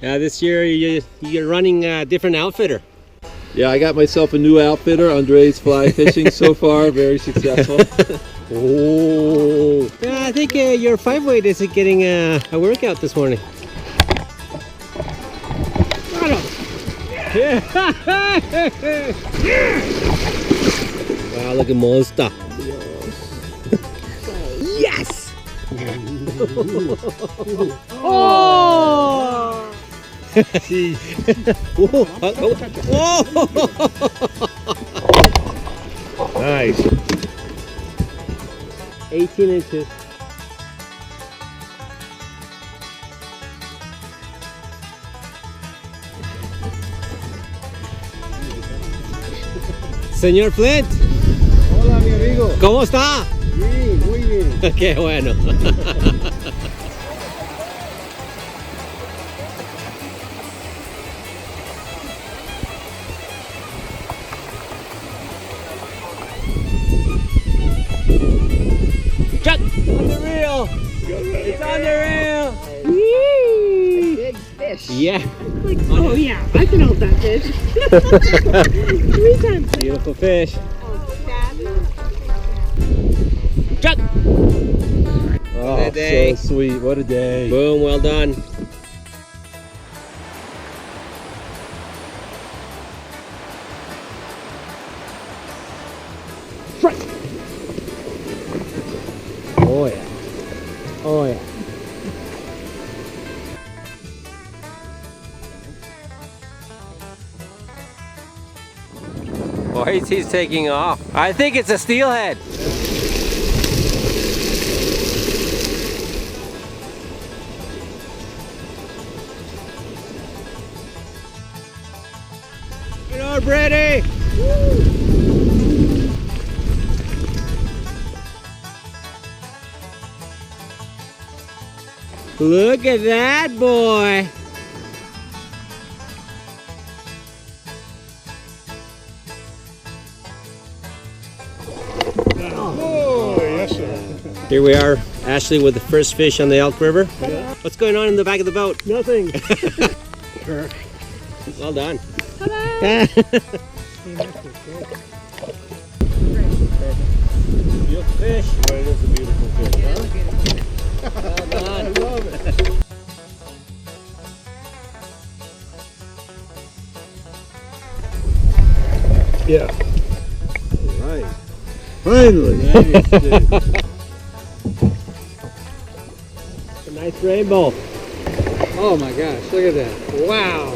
This year you're running a different outfitter. Yeah, I got myself a new outfitter, Andre's Fly Fishing so far, very successful. Oh! Yeah, I think your 5-weight is getting a workout this morning. Yeah. Wow, look at monster. Yes! Oh! Nice. 18 inches. Señor Flint. Hola, mi amigo. ¿Cómo está? Bien, muy bien. Qué bueno. Chuck, on the reel. It's on the reel. A big fish. Yeah. Oh yeah, I can hold that fish. 3 times. Beautiful fish. Oh, Chuck. Oh, What a day. so sweet. What a day. Boom, well done. Oh yeah. Oh yeah. Boy, he's taking off. I think it's a steelhead. Good on, Brady. Look at that boy. Oh, yes, sir. Here we are, Ashley, with the first fish on the Elk River. What's going on in the back of the boat? Nothing. Well done. Beautiful fish. Boy, it is a beautiful fish, huh? Well done. I love it. Yeah. All right. Finally. A nice rainbow. Oh my gosh, look at that. Wow.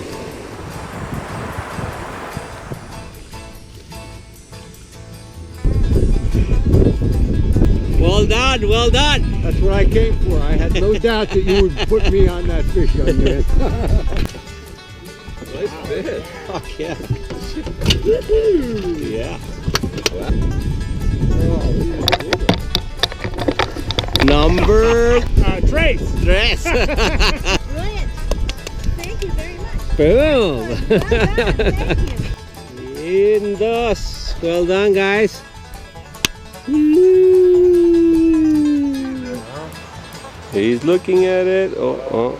Well done, well done. That's what I came for. I had no doubt that you would put me on that fish on there. Nice fish. Oh, yeah. Yeah. Number Trace. 3. brilliant. Thank you very much. Boom. Well done, thank you. In dos. Well done, guys. He's looking at it. Oh.